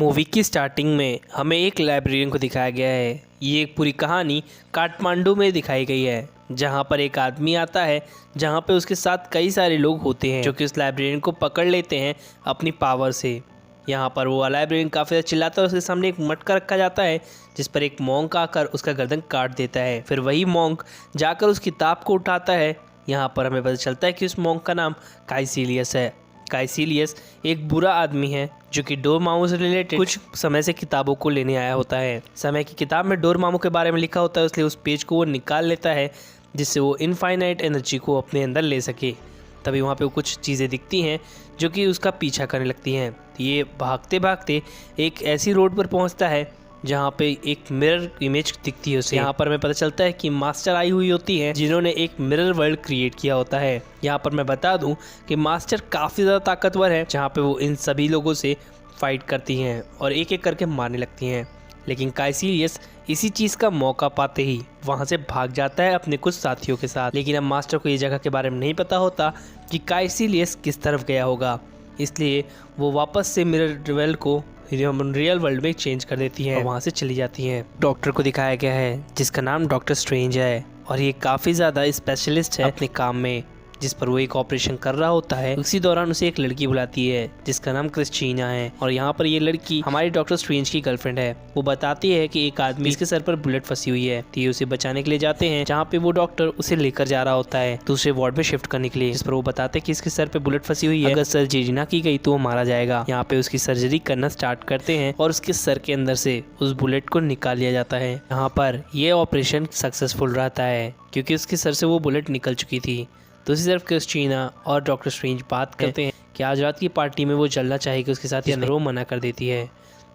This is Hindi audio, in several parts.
मूवी की स्टार्टिंग में हमें एक लाइब्रेरियन को दिखाया गया है। ये एक पूरी कहानी काठमांडू में दिखाई गई है, जहाँ पर एक आदमी आता है, जहाँ पे उसके साथ कई सारे लोग होते हैं जो कि उस लाइब्रेरियन को पकड़ लेते हैं अपनी पावर से। यहाँ पर वो लाइब्रेरियन काफ़ी ज़्यादा चिल्लाता है, उसके सामने एक मटका रखा जाता है जिस पर एक मॉन्क आकर उसका गर्दन काट देता है। फिर वही मॉन्क जाकर उस किताब को उठाता है। यहाँ पर हमें पता चलता है कि उस मॉन्क का नाम काइसिलियस है। काइसिलियस एक बुरा आदमी है जो कि डोरमामू से रिलेटेड कुछ समय से किताबों को लेने आया होता है। समय की किताब में डोरमामू के बारे में लिखा होता है, इसलिए उस पेज को वो निकाल लेता है जिससे वो इनफाइनाइट एनर्जी को अपने अंदर ले सके। तभी वहाँ पे कुछ चीज़ें दिखती हैं जो कि उसका पीछा करने लगती हैं। ये भागते भागते एक ऐसी रोड पर पहुँचता है जहाँ पे एक मिरर इमेज दिखती है उसे। यहाँ पर हमें पता चलता है कि मास्टर आई हुई होती है जिन्होंने एक मिरर वर्ल्ड क्रिएट किया होता है। यहाँ पर मैं बता दूं कि मास्टर काफ़ी ज़्यादा ताकतवर है, जहाँ पे वो इन सभी लोगों से फाइट करती हैं और एक एक करके मारने लगती हैं। लेकिन काइसिलियस इसी चीज़ का मौका पाते ही वहाँ से भाग जाता है अपने कुछ साथियों के साथ। लेकिन अब मास्टर को ये जगह के बारे में नहीं पता होता कि काइसिलियस किस तरफ गया होगा, इसलिए वो वापस से मिरर वर्ल्ड को रियल वर्ल्ड में चेंज कर देती है और वहाँ से चली जाती हैं। डॉक्टर को दिखाया गया है जिसका नाम डॉक्टर स्ट्रेंज है और ये काफ़ी ज़्यादा स्पेशलिस्ट है अपने काम में, जिस पर वो एक ऑपरेशन कर रहा होता है। उसी दौरान उसे एक लड़की बुलाती है जिसका नाम क्रिस्टीना है और यहाँ पर ये लड़की हमारी डॉक्टर स्ट्रेंज की गर्लफ्रेंड है। वो बताती है कि एक आदमी इसके सर पर बुलेट फंसी हुई है, तो ये उसे बचाने के लिए जाते हैं, जहाँ पे वो डॉक्टर उसे लेकर जा रहा होता है दूसरे वार्ड में शिफ्ट करने के लिए। जिस पर वो बताते हैं कि इसके सर पे बुलेट फंसी हुई है, अगर सर्जरी ना की गई तो वो मारा जाएगा। यहाँ पे उसकी सर्जरी करना स्टार्ट करते हैं और उसके सर के अंदर से उस बुलेट को निकाल लिया जाता है। यहाँ पर यह ऑपरेशन सक्सेसफुल रहता है क्योंकि उसके सर से वो बुलेट निकल चुकी थी। दूसरी तरफ क्रिस्टीना और डॉक्टर स्ट्रेंज बात करते हैं कि आज रात की पार्टी में वो चलना चाहेगी उसके साथ, या वो मना कर देती है।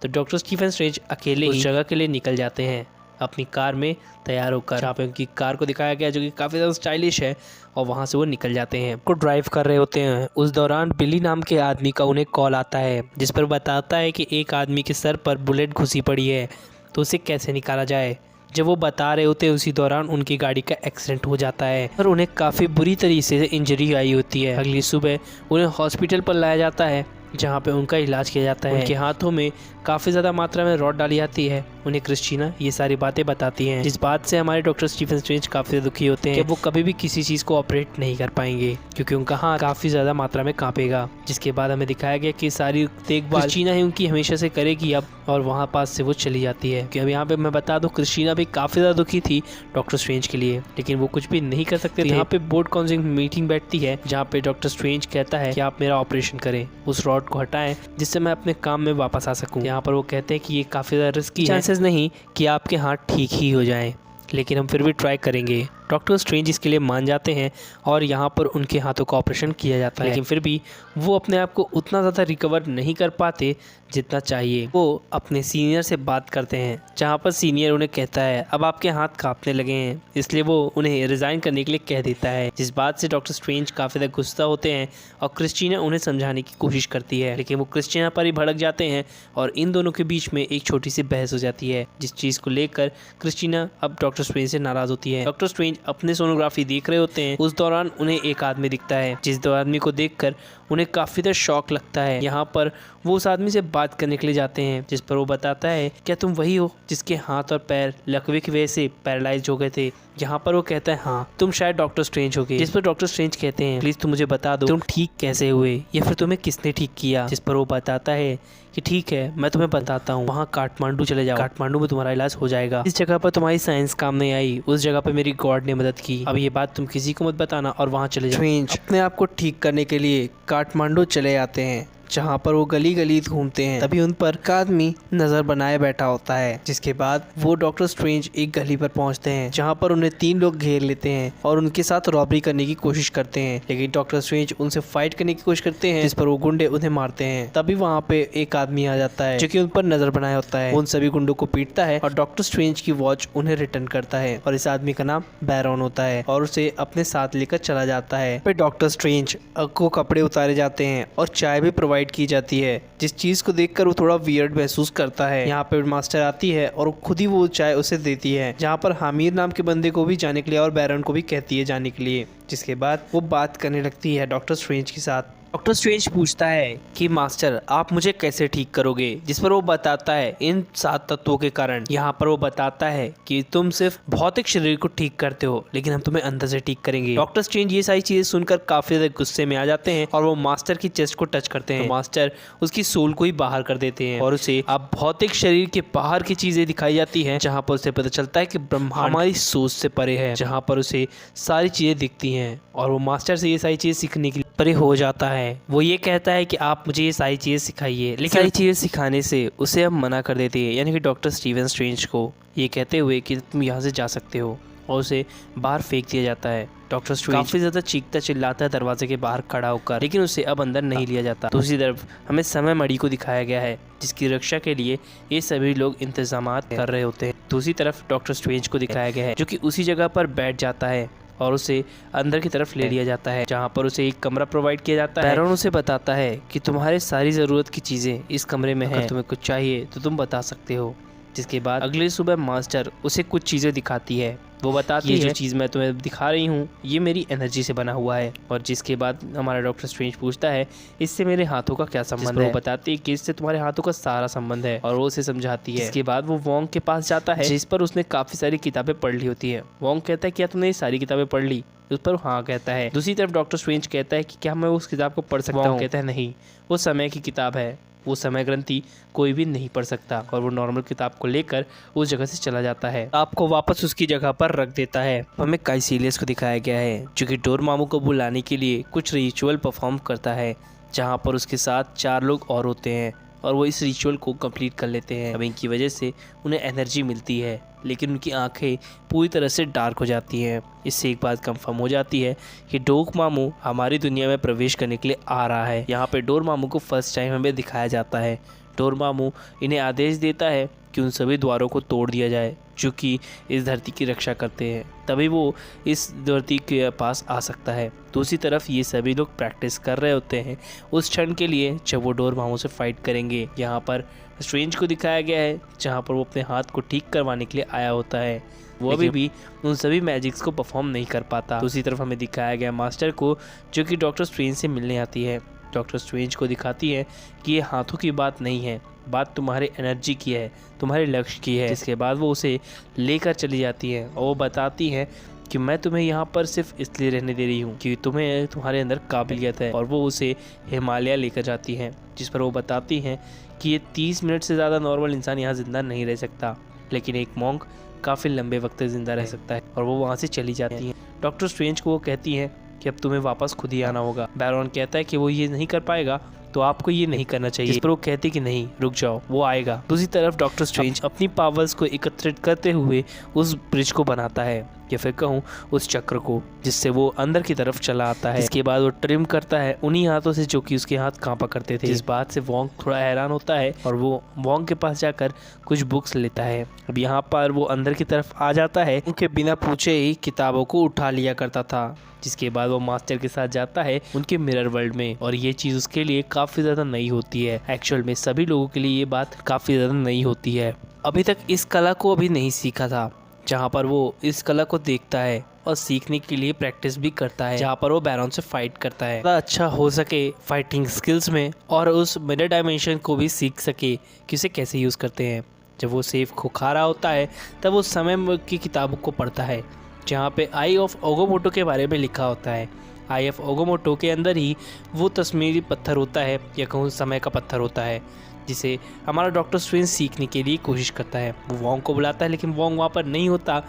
तो डॉक्टर स्टीफन स्ट्रेंज अकेले उस जगह के लिए निकल जाते हैं अपनी कार में तैयार होकर, जहाँ पे उनकी कार को दिखाया गया जो कि काफ़ी ज़्यादा स्टाइलिश है, और वहाँ से वो निकल जाते हैं। को ड्राइव कर रहे होते हैं, उस दौरान बिली नाम के आदमी का उन्हें कॉल आता है जिस पर बताता है कि एक आदमी के सर पर बुलेट घुसी पड़ी है, तो उसे कैसे निकाला जाए। जब वो बता रहे होते हैं उसी दौरान उनकी गाड़ी का एक्सीडेंट हो जाता है और उन्हें काफ़ी बुरी तरीके से इंजरी आई होती है। अगली सुबह उन्हें हॉस्पिटल पर लाया जाता है जहाँ पे उनका इलाज किया जाता है। उनके हाथों में काफ़ी ज़्यादा मात्रा में रॉड डाली जाती है। उन्हें क्रिस्टीना ये सारी बातें बताती हैं, जिस बात से हमारे डॉक्टर स्टीफन स्ट्रेंज काफ़ी दुखी होते हैं कि वो कभी भी किसी चीज़ को ऑपरेट नहीं कर पाएंगे क्योंकि उनका हाथ काफ़ी ज़्यादा मात्रा में कांपेगा। जिसके बाद हमें दिखाया गया कि सारी देखभाल क्रिस्टीना ही उनकी हमेशा से करेगी अब, और वहाँ पास से वो चली जाती है। कि अब यहाँ पे मैं बता दूँ क्रिस्टीना भी काफ़ी ज़्यादा दुखी थी डॉक्टर स्ट्रेंज के लिए, लेकिन वो कुछ भी नहीं कर सकते थे। यहाँ पे बोर्ड काउंसिल मीटिंग बैठती है जहाँ पे डॉक्टर स्ट्रेंज कहता है कि आप मेरा ऑपरेशन करें, उस रॉड को हटाएं जिससे मैं अपने काम में वापस आ सकूं। यहाँ पर वो कहते हैं कि ये काफ़ी ज़्यादा रिस्की है, चांसेस नहीं कि आपके हाथ ठीक ही हो जाएं, लेकिन हम फिर भी ट्राई करेंगे। डॉक्टर स्ट्रेंज इसके लिए मान जाते हैं और यहाँ पर उनके हाथों का ऑपरेशन किया जाता है, लेकिन फिर भी वो अपने आप को उतना ज़्यादा रिकवर नहीं कर पाते जितना चाहिए। वो अपने सीनियर से बात करते हैं जहाँ पर सीनियर उन्हें कहता है अब आपके हाथ कांपने लगे हैं, इसलिए वो उन्हें रिज़ाइन करने के लिए कह देता है। जिस बात से डॉक्टर स्ट्रेंज काफ़ी ज़्यादा गुस्सा होते हैं और क्रिस्टीना उन्हें समझाने की कोशिश करती है, लेकिन वो क्रिस्टीना पर ही भड़क जाते हैं और इन दोनों के बीच में एक छोटी सी बहस हो जाती है, जिस चीज़ को लेकर क्रिस्टीना अब डॉक्टर स्ट्रेंज से नाराज़ होती है। डॉक्टर स्ट्रेंज अपने सोनोग्राफी देख रहे होते हैं, उस दौरान उन्हें एक आदमी दिखता है, जिस दो आदमी को देखकर उन्हें काफ़ी ज़्यादा शॉक लगता है। यहाँ पर वो उस आदमी से बात करने के लिए जाते हैं, जिस पर वो बताता है क्या तुम वही हो जिसके हाथ और पैर लकवे की वजह से पैरालाइज हो गए थे। यहाँ पर वो कहता है हाँ तुम शायद डॉक्टर स्ट्रेंज हो गए। जिस पर डॉक्टर स्ट्रेंज कहते हैं प्लीज़ तुम मुझे बता दो तुम ठीक कैसे हुए या फिर तुम्हें किसने ठीक किया। जिस पर वो बताता है कि ठीक है मैं तुम्हें बताता हूँ, वहाँ काठमांडू चले जाओ, काठमांडू में तुम्हारा इलाज हो जाएगा। इस जगह पर तुम्हारी साइंस काम नहीं आई, उस जगह पर मेरी गॉड ने मदद की। अब ये बात तुम किसी को मत बताना और वहाँ चले जाओ। स्ट्रेंज अपने आप को ठीक करने के लिए काठमांडू चले आते हैं, जहाँ पर वो गली गली घूमते हैं। तभी उन पर एक आदमी नजर बनाए बैठा होता है। जिसके बाद वो डॉक्टर स्ट्रेंज एक गली पर पहुंचते हैं जहाँ पर उन्हें 3 लोग घेर लेते हैं और उनके साथ रॉबरी करने की कोशिश करते हैं, लेकिन डॉक्टर स्ट्रेंज उनसे फाइट करने की कोशिश करते हैं, जिस पर वो गुंडे उन्हें मारते हैं। तभी वहाँ पे एक आदमी आ जाता है जो कि उन पर नजर बनाया होता है, उन सभी गुंडों को पीटता है और डॉक्टर स्ट्रेंज की वॉच उन्हें रिटर्न करता है और इस आदमी का नाम बैरॉन होता है और उसे अपने साथ लेकर चला जाता है। फिर डॉक्टर स्ट्रेंज को कपड़े उतारे जाते हैं और चाय भी प्रोवाइड की जाती है, जिस चीज को देखकर वो थोड़ा वियर्ड महसूस करता है। यहाँ पे मास्टर आती है और खुद ही वो चाय उसे देती है, जहाँ पर हामिर नाम के बंदे को भी जाने के लिए और बैरन को भी कहती है जाने के लिए। जिसके बाद वो बात करने लगती है डॉक्टर स्ट्रेंज के साथ डॉक्टर स्ट्रेंज पूछता है कि मास्टर आप मुझे कैसे ठीक करोगे, जिस पर वो बताता है इन 7 तत्वों के कारण। यहाँ पर वो बताता है कि तुम सिर्फ भौतिक शरीर को ठीक करते हो, लेकिन हम तुम्हें अंदर से ठीक करेंगे। डॉक्टर स्ट्रेंज ये सारी चीजें सुनकर काफी ज्यादा गुस्से में आ जाते हैं और वो मास्टर की चेस्ट को टच करते हैं। तो मास्टर उसकी सोल को ही बाहर कर देते हैं और उसे अब भौतिक शरीर के बाहर की चीजें दिखाई जाती है, जहाँ पर उसे पता चलता है कि ब्रह्मांड हमारी सोच से परे है, जहाँ पर उसे सारी चीजें दिखती हैं और वो मास्टर से ये सारी चीजें सीखने के लिए परे हो जाता है। वो ये कहता है कि आप मुझे ये सारी चीज़ें सिखाइए, लेकिन सारी चीज़ें सिखाने से उसे हम मना कर देते हैं, यानी कि डॉक्टर स्टीवन स्ट्रेंज को, ये कहते हुए कि तुम यहाँ से जा सकते हो, और उसे बाहर फेंक दिया जाता है। डॉक्टर स्ट्रेंज काफ़ी ज़्यादा चीखता चिल्लाता है दरवाजे के बाहर खड़ा होकर, लेकिन उसे अब अंदर नहीं लिया जाता। दूसरी तरफ हमें समय मणि को दिखाया गया है, जिसकी रक्षा के लिए ये सभी लोग इंतजाम कर रहे होते हैं। दूसरी तरफ डॉक्टर स्ट्रेंज को दिखाया गया है, जो कि उसी जगह पर बैठ जाता है और उसे अंदर की तरफ ले लिया जाता है, जहाँ पर उसे एक कमरा प्रोवाइड किया जाता है। बैरन उसे बताता है कि तुम्हारे सारी ज़रूरत की चीज़ें इस कमरे में हैं, तुम्हें कुछ चाहिए तो तुम बता सकते हो। जिसके बाद अगले सुबह मास्टर उसे कुछ चीज़ें दिखाती है। वो बताती है, जो चीज़ मैं तुम्हें दिखा रही हूँ ये मेरी एनर्जी से बना हुआ है। और जिसके बाद हमारा डॉक्टर स्ट्रेंज पूछता है इससे मेरे हाथों का क्या संबंध है। वो बताती है कि इससे तुम्हारे हाथों का सारा संबंध है, और वो उसे समझाती है। इसके बाद वो वोंग के पास जाता है, जिस पर उसने काफ़ी सारी किताबें पढ़ ली होती है। वोंग कहता है क्या तुमने ये सारी किताबें पढ़ ली? उस पर हाँ कहता है। दूसरी तरफ डॉक्टर स्ट्रेंज कहता है कि क्या मैं उस किताब को पढ़ सकता हूँ? कहता है नहीं, वो समय की किताब है, वो समय ग्रंथि कोई भी नहीं पढ़ सकता। और वो नॉर्मल किताब को लेकर उस जगह से चला जाता है, आपको वापस उसकी जगह पर रख देता है। हमें काइसिलियस को दिखाया गया है, जो कि डोरमामू को बुलाने के लिए कुछ रिचुअल परफॉर्म करता है, जहाँ पर उसके साथ 4 लोग और होते हैं और वो इस रिचुअल को कंप्लीट कर लेते हैं। अब इनकी वजह से उन्हें एनर्जी मिलती है, लेकिन उनकी आंखें पूरी तरह से डार्क हो जाती हैं। इससे एक बात कंफर्म हो जाती है कि डोरमामू हमारी दुनिया में प्रवेश करने के लिए आ रहा है। यहाँ पे डोरमामू को फर्स्ट टाइम हमें दिखाया जाता है। डोरमामू इन्हें आदेश देता है कि उन सभी द्वारों को तोड़ दिया जाए जो कि इस धरती की रक्षा करते हैं, तभी वो इस धरती के पास आ सकता है। दूसरी तरफ ये सभी लोग प्रैक्टिस कर रहे होते हैं उस क्षण के लिए जब वो डोरमामू से फाइट करेंगे। यहाँ पर स्ट्रेंज को दिखाया गया है, जहाँ पर वो अपने हाथ को ठीक करवाने के लिए आया होता है। वो अभी भी उन सभी मैजिक्स को परफॉर्म नहीं कर पाता। दूसरी तरफ हमें दिखाया गया मास्टर को, जो कि डॉक्टर स्ट्रेंज से मिलने आती है। डॉक्टर स्ट्रेंज को दिखाती है कि ये हाथों की बात नहीं है, बात तुम्हारे एनर्जी की है, तुम्हारे लक्ष्य की है। जिसके बाद वो उसे लेकर चली जाती है और वो बताती है कि मैं तुम्हें यहाँ पर सिर्फ इसलिए रहने दे रही हूँ कि तुम्हें तुम्हारे अंदर काबिलियत है। और वो उसे हिमालय लेकर जाती हैं, जिस पर वो बताती हैं कि ये 30 मिनट से ज़्यादा नॉर्मल इंसान यहाँ ज़िंदा नहीं रह सकता, लेकिन एक मॉन्क काफ़ी लंबे वक्त तक ज़िंदा रह सकता है। और वो वहाँ से चली जाती हैं। डॉक्टर स्ट्रेंज को वो कहती हैं कि अब तुम्हें वापस खुद ही आना होगा। बैरन कहता है कि वो ये नहीं कर पाएगा, तो आपको ये नहीं करना चाहिए। इस पर वो कहती कि नहीं रुक जाओ, वो आएगा। दूसरी तरफ डॉक्टर स्ट्रेंज अपनी पावर्स को एकत्रित करते हुए उस ब्रिज को बनाता है, या फिर कहूँ उस चक्र को, जिससे वो अंदर की तरफ चला आता है। इसके बाद वो ट्रिम करता है उन्हीं हाथों से जो कि उसके हाथ कांपा करते थे। इस बात से वोंग थोड़ा हैरान होता है और वो वोंग के पास जाकर कुछ बुक्स लेता है। अब यहाँ पर वो अंदर की तरफ आ जाता है, उनके बिना पूछे ही किताबों को उठा लिया करता था। जिसके बाद वो मास्टर के साथ जाता है उनके मिरर वर्ल्ड में, और ये चीज़ उसके लिए काफ़ी ज़्यादा नई होती है। एक्चुअल में सभी लोगों के लिए ये बात काफ़ी ज़्यादा नई होती है। अभी तक इस कला को अभी नहीं सीखा था, जहाँ पर वो इस कला को देखता है और सीखने के लिए प्रैक्टिस भी करता है, जहाँ पर वो बैरन से फाइट करता है, अच्छा हो सके फाइटिंग स्किल्स में, और उस मिरर डायमेंशन को भी सीख सके कि उसे कैसे यूज़ करते हैं। जब वो सेफ को खा रहा होता है तब वो समय की किताबों को पढ़ता है, जहाँ पे आई ऑफ ओगोमोटो के बारे में लिखा होता है। आई ऑफ ओगोमोटो के अंदर ही वो तस्मीरी पत्थर होता है, या कहूँ समय का पत्थर होता है, जिसे हमारा डॉक्टर स्ट्रेंज सीखने के लिए कोशिश करता है। वो वोंग को बुलाता है, लेकिन वोंग वहाँ पर नहीं होता,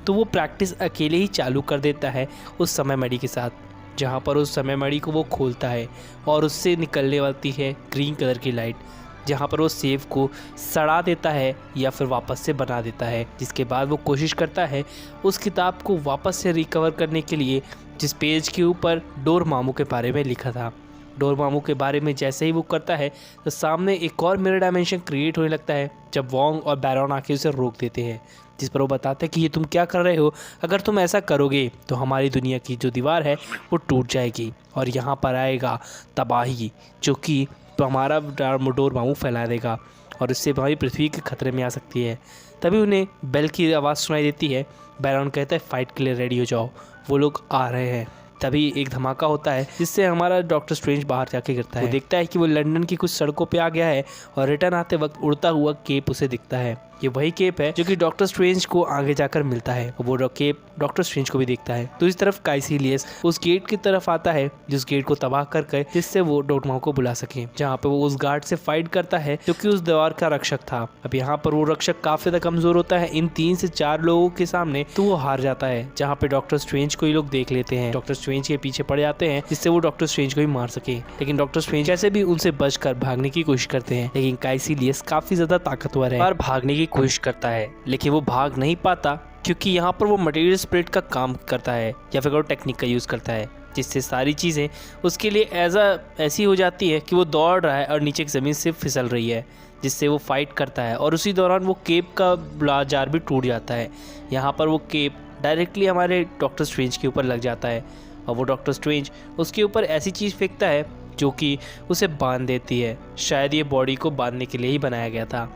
तो वो प्रैक्टिस अकेले ही चालू कर देता है उस समय मणि के साथ, जहाँ पर उस समय मणि को वो खोलता है और उससे निकलने वाली है ग्रीन कलर की लाइट, जहाँ पर वो सेफ को सड़ा देता है या फिर वापस से बना देता है। जिसके बाद वो कोशिश करता है उस किताब को वापस से रिकवर करने के लिए, जिस पेज के ऊपर डोरमामू के बारे में लिखा था। डोरमामू के बारे में जैसे ही वो करता है तो सामने एक और मिरर डायमेंशन क्रिएट होने लगता है, जब वोंग और बैरन आके उसे रोक देते हैं। जिस पर वो बताते हैं कि ये तुम क्या कर रहे हो, अगर तुम ऐसा करोगे तो हमारी दुनिया की जो दीवार है वो टूट जाएगी और यहाँ पर आएगा तबाही, जो कि हमारा डोरमामू फैला देगा और इससे हमारी पृथ्वी के खतरे में आ सकती है। तभी उन्हें बेल की आवाज़ सुनाई देती है। बैरन कहता है फाइट के लिए रेडी हो जाओ, वो लोग आ रहे हैं। तभी एक धमाका होता है जिससे हमारा डॉक्टर स्ट्रेंज बाहर जाके गिरता है। वो देखता है कि वो लंदन की कुछ सड़कों पे आ गया है और रिटर्न आते वक्त उड़ता हुआ केप उसे दिखता है। ये वही केप है जो कि डॉक्टर स्ट्रेंज को आगे जाकर मिलता है और वो केप डॉक्टर स्ट्रेंज को भी देखता है। तो इस तरफ काइसिलियस उस गेट की तरफ आता है जिस गेट को तबाह करके जिससे वो डोरमामू को बुला सके, जहाँ पे वो उस गार्ड से फाइट करता है जो कि उस दीवार का रक्षक था। अब यहाँ पर वो रक्षक काफी ज्यादा कमजोर होता है इन 3 से 4 लोगों के सामने, तो वो हार जाता है। जहाँ पे डॉक्टर स्ट्रेंज को ये लोग देख लेते हैं, डॉक्टर स्ट्रेंज के पीछे पड़ जाते हैं जिससे वो डॉक्टर स्ट्रेंज को ही मार सके। लेकिन डॉक्टर स्ट्रेंज कैसे भी उनसे बचकर भागने की कोशिश करते हैं, लेकिन काइसिलियस काफी ज्यादा ताकतवर है और भागने की कोशिश करता है, लेकिन वो भाग नहीं पाता क्योंकि यहाँ पर वो मटेरियल स्प्लिट का काम करता है या फिर वो टेक्निक का यूज़ करता है, जिससे सारी चीज़ें उसके लिए ऐसी हो जाती है कि वो दौड़ रहा है और नीचे की ज़मीन से फिसल रही है, जिससे वो फाइट करता है और उसी दौरान वो केप का जार भी टूट जाता है। यहाँ पर वो केप डायरेक्टली हमारे डॉक्टर स्ट्रेंज के ऊपर लग जाता है और वो डॉक्टर स्ट्रेंज उसके ऊपर ऐसी चीज़ फेंकता है जो कि उसे बांध देती है। शायद ये बॉडी को बांधने के लिए ही बनाया गया था।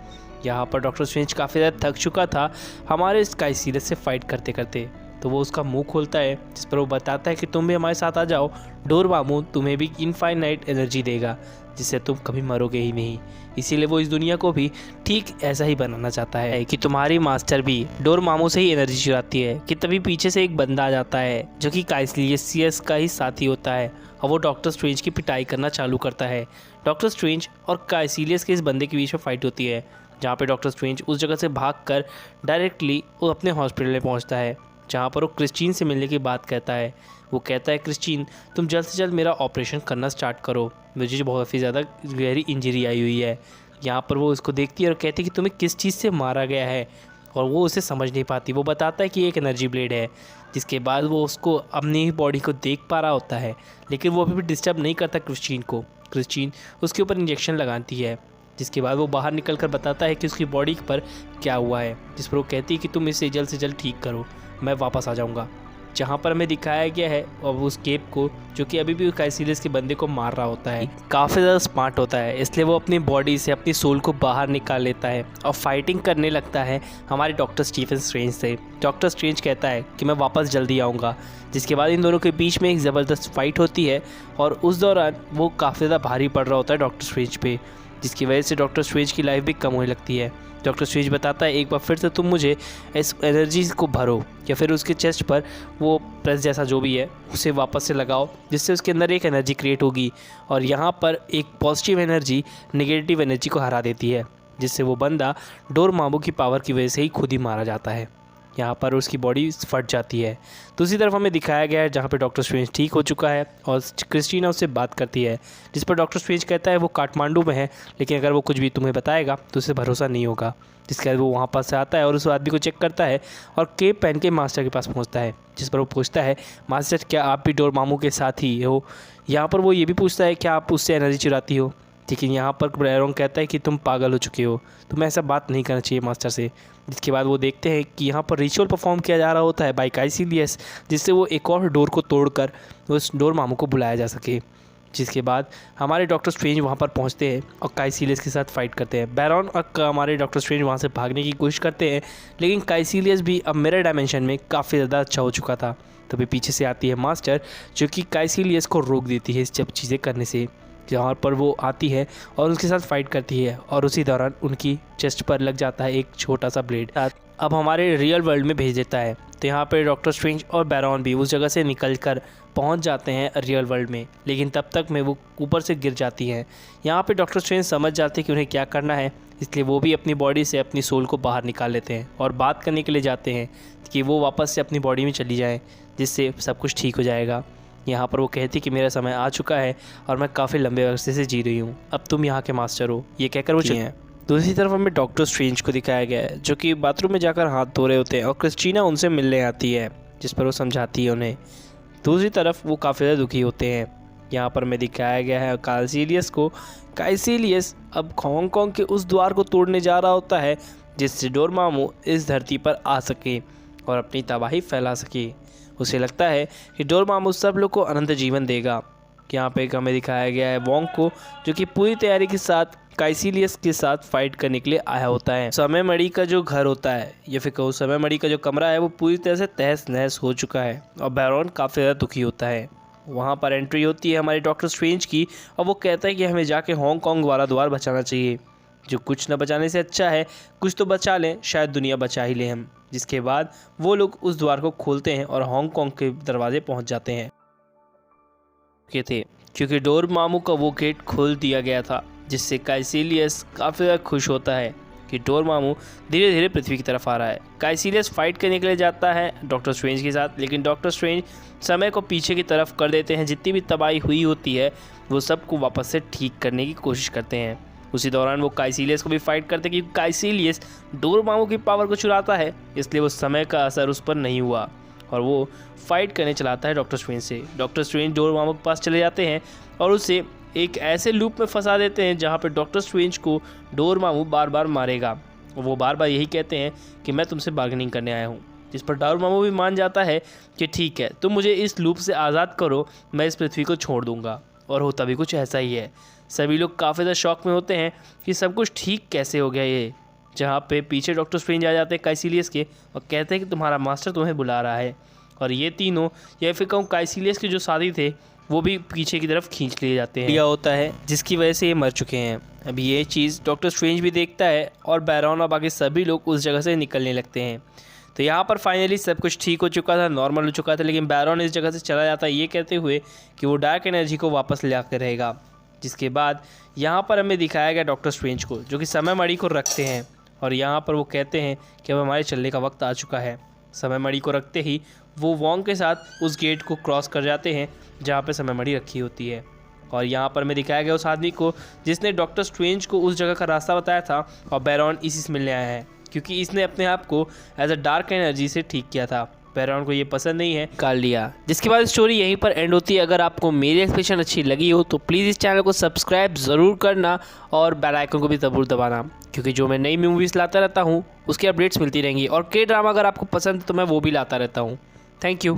यहाँ पर डॉक्टर स्ट्रेंज काफ़ी ज़्यादा थक चुका था हमारे काइसिलियस से फाइट करते करते, तो वो उसका मुंह खोलता है जिस पर वो बताता है कि तुम भी हमारे साथ आ जाओ, डोरमामू तुम्हें भी इनफाइनाइट एनर्जी देगा जिससे तुम कभी मरोगे ही नहीं। इसीलिए वो इस दुनिया को भी ठीक ऐसा ही बनाना चाहता है कि तुम्हारी मास्टर भी डोरमामू से ही एनर्जी चुराती है। कि तभी पीछे से एक बंदा आ जाता है जो कि काइसिलियस का ही साथी होता है और वो डॉक्टर स्ट्रेंज की पिटाई करना चालू करता है। डॉक्टर स्ट्रेंज और काइसिलियस के इस बंदे के बीच में फाइट होती है, जहाँ पे डॉक्टर स्ट्रेंज उस जगह से भागकर डायरेक्टली वो अपने हॉस्पिटल में पहुँचता है, जहाँ पर वो क्रिस्टीन से मिलने की बात कहता है। वो कहता है, क्रिस्टीन तुम जल्द से जल्द मेरा ऑपरेशन करना स्टार्ट करो, मुझे बहुत ही ज़्यादा गहरी इंजरी आई हुई है। यहाँ पर वो उसको देखती है और कहती है कि तुम्हें किस चीज़ से मारा गया है, और वो उसे समझ नहीं पाती। वो बताता है कि एक एनर्जी ब्लेड है, जिसके बाद वो उसको अपनी ही बॉडी को देख पा रहा होता है, लेकिन वो अभी भी डिस्टर्ब नहीं करता क्रिस्टीन को। क्रिस्टीन उसके ऊपर इंजेक्शन लगाती है, जिसके बाद वो बाहर निकलकर बताता है कि उसकी बॉडी पर क्या हुआ है, जिस पर वो कहती है कि तुम इसे जल्द से जल्द ठीक करो, मैं वापस आ जाऊंगा। जहाँ पर हमें दिखाया गया है और उस केप को जो कि अभी भी काइसिलियस के बंदे को मार रहा होता है, काफ़ी ज़्यादा स्मार्ट होता है, इसलिए वो अपनी बॉडी से अपनी सोल को बाहर निकाल लेता है और फाइटिंग करने लगता है हमारे डॉक्टर स्टीफन स्ट्रेंज से। डॉक्टर स्ट्रेंज कहता है कि मैं वापस जल्दी आऊँगा, जिसके बाद इन दोनों के बीच में एक ज़बरदस्त फाइट होती है और उस दौरान वो काफ़ी ज़्यादा भारी पड़ रहा होता है डॉक्टर स्ट्रेंज पे, जिसकी वजह से डॉक्टर स्ट्रेंज की लाइफ भी कम होने लगती है। डॉक्टर स्ट्रेंज बताता है, एक बार फिर से तुम मुझे इस एनर्जी को भरो या फिर उसके चेस्ट पर वो प्रेस जैसा जो भी है उसे वापस से लगाओ, जिससे उसके अंदर एक एनर्जी क्रिएट होगी और यहाँ पर एक पॉजिटिव एनर्जी नेगेटिव एनर्जी को हरा देती है, जिससे वो बंदा डोरमामू की पावर की वजह से ही खुद ही मारा जाता है। यहाँ पर उसकी बॉडी फट जाती है। दूसरी तरफ हमें दिखाया गया है जहाँ पे डॉक्टर स्ट्रेंज ठीक हो चुका है और क्रिस्टीना उससे बात करती है, जिस पर डॉक्टर स्ट्रेंज कहता है वो काठमांडू में है, लेकिन अगर वो कुछ भी तुम्हें बताएगा तो उसे भरोसा नहीं होगा। जिसके बाद वो वहाँ पास से आता है और उस आदमी को चेक करता है और केप पहन के मास्टर के पास पहुँचता है, जिस पर वो पूछता है, मास्टर क्या आप भी डोरमामू के साथ ही हो? यहाँ पर वो ये भी पूछता है क्या आप उससे एनर्जी चुराती हो? लेकिन यहाँ पर बैरोन कहता है कि तुम पागल हो चुके हो, तुम्हें ऐसा बात नहीं करना चाहिए मास्टर से। जिसके बाद वो देखते हैं कि यहाँ पर रिचुअल परफॉर्म किया जा रहा होता है बाय काइसिलियस, जिससे वो एक और डोर को तोड़कर उस डोरमामू को बुलाया जा सके। जिसके बाद हमारे डॉक्टर स्ट्रेंज वहाँ पर पहुँचते हैं और काइसिलियस के साथ फाइट करते हैं। बैरोन और हमारे डॉक्टर स्ट्रेंज वहाँ से भागने की कोशिश करते हैं, लेकिन काइसिलियस भी अब मिरर डायमेंशन में काफ़ी ज़्यादा अच्छा हो चुका था। तभी पीछे से आती है मास्टर, जो कि काइसिलियस को रोक देती है इस सब चीज़ें करने से। जहाँ पर वो आती है और उसके साथ फाइट करती है और उसी दौरान उनकी चेस्ट पर लग जाता है एक छोटा सा ब्लेड। अब हमारे रियल वर्ल्ड में भेज देता है। तो यहाँ पर डॉक्टर स्ट्रेंज और बैरोन भी उस जगह से निकलकर पहुँच जाते हैं रियल वर्ल्ड में, लेकिन तब तक में वो ऊपर से गिर जाती हैं। यहाँ पे डॉक्टर स्ट्रेंज समझ जाते हैं कि उन्हें क्या करना है, इसलिए वो भी अपनी बॉडी से अपनी सोल को बाहर निकाल लेते हैं और बात करने के लिए जाते हैं कि वो वापस से अपनी बॉडी में चली जाएँ, जिससे सब कुछ ठीक हो जाएगा। यहाँ पर वो कहती कि मेरा समय आ चुका है और मैं काफ़ी लंबे अरसे से जी रही हूँ, अब तुम यहाँ के मास्टर हो, ये कहकर वो चले हैं। दूसरी तरफ हमें डॉक्टर स्ट्रेंज को दिखाया गया है, जो कि बाथरूम में जाकर हाथ धो रहे होते हैं और क्रिस्टीना उनसे मिलने आती है, जिस पर वो समझाती है उन्हें। दूसरी तरफ वो काफ़ी ज़्यादा दुखी होते हैं। यहाँ पर हमें दिखाया गया है काइसिलियस को। काइसिलियस अब हांगकांग के उस द्वार को तोड़ने जा रहा होता है, जिससे डोरमामू इस धरती पर आ सके और अपनी तबाही फैला सके। उसे लगता है कि डोरमामू सब लोग को अनंत जीवन देगा। यहाँ पे हमें दिखाया गया है वोंग को, जो कि पूरी तैयारी के साथ काइसिलियस के साथ फाइट करने के लिए आया होता है। समय मणि का जो घर होता है या फिर कहूँ समय मणि का जो कमरा है वो पूरी तरह से तहस नहस हो चुका है और बैरोन काफ़ी ज़्यादा दुखी होता है। वहाँ पर एंट्री होती है हमारे डॉक्टर स्ट्रेंज की और वो कहता है कि हमें जाके हांगकांग वाला द्वार बचाना चाहिए, जो कुछ न बचाने से अच्छा है कुछ तो बचा लें, शायद दुनिया बचा ही लें हम। जिसके बाद वो लोग उस द्वार को खोलते हैं और हांगकांग के दरवाजे पहुँच जाते हैं क्योंकि डोरमामू का वो गेट खोल दिया गया था, जिससे काइसिलियस काफ़ी ज़्यादा खुश होता है कि डोरमामू धीरे धीरे पृथ्वी की तरफ आ रहा है। काइसिलियस फाइट करने के लिए जाता है डॉक्टर स्ट्रेंज के साथ, लेकिन डॉक्टर स्ट्रेंज समय को पीछे की तरफ कर देते हैं। जितनी भी तबाही हुई होती है वो सबको वापस से ठीक करने की कोशिश करते हैं। उसी दौरान वो काइसिलियस को भी फाइट करते हैं क्योंकि काइसिलियस डोरमामू की पावर को चुराता है, इसलिए वो समय का असर उस पर नहीं हुआ और वो फाइट करने चलाता है डॉक्टर स्ट्रेंज से। डॉक्टर स्ट्रेंज डोरमामू के पास चले जाते हैं और उसे एक ऐसे लूप में फंसा देते हैं जहाँ पे डॉक्टर स्ट्रेंज को डोरमामू बार बार मारेगा। वो बार बार यही कहते हैं कि मैं तुमसे बार्गेनिंग करने आया हूँ, जिस पर डोरमामू भी मान जाता है कि ठीक है तुम मुझे इस लूप से आज़ाद करो, मैं इस पृथ्वी को छोड़ दूँगा। और होता भी कुछ ऐसा ही है। सभी लोग काफ़ी ज़्यादा शॉक में होते हैं कि सब कुछ ठीक कैसे हो गया ये, जहाँ पे पीछे डॉक्टर स्ट्रेंज आ जाते हैं काइसिलियस के और कहते हैं कि तुम्हारा मास्टर तुम्हें बुला रहा है। और ये तीनों या फिर कहूँ काइसिलियस के जो साथी थे वो भी पीछे की तरफ खींच लिए जाते हैं। यह होता है जिसकी वजह से ये मर चुके हैं। अब ये चीज़ डॉक्टर स्ट्रेंज भी देखता है और बैरॉन और बाकी सभी लोग उस जगह से निकलने लगते हैं। तो यहाँ पर फाइनली सब कुछ ठीक हो चुका था, नॉर्मल हो चुका था, लेकिन बैरॉन इस जगह से चला जाता है ये कहते हुए कि वो डार्क एनर्जी को वापस ले आकर रहेगा। जिसके बाद यहाँ पर हमें दिखाया गया डॉक्टर स्ट्रेंज को जो कि समय मणि को रखते हैं और यहाँ पर वो कहते हैं कि अब हमारे चलने का वक्त आ चुका है। समय मणि को रखते ही वो वोंग के साथ उस गेट को क्रॉस कर जाते हैं जहाँ पे समय मणि रखी होती है। और यहाँ पर हमें दिखाया गया उस आदमी को जिसने डॉक्टर स्ट्रेंज को उस जगह का रास्ता बताया था और बैरॉन इसी से मिलने आया है क्योंकि इसने अपने आप को एज अ डार्क एनर्जी से ठीक किया था। बैरॉन को ये पसंद नहीं है, काट लिया। जिसके बाद स्टोरी यहीं पर एंड होती है। अगर आपको मेरी एक्सप्लेनेशन अच्छी लगी हो तो प्लीज़ इस चैनल को सब्सक्राइब ज़रूर करना और बेल आइकन को भी ज़रूर दबाना, क्योंकि जो मैं नई मूवीज़ लाता रहता हूँ उसकी अपडेट्स मिलती रहेंगी। और के ड्रामा अगर आपको पसंद है तो मैं वो भी लाता रहता हूँ। Thank you.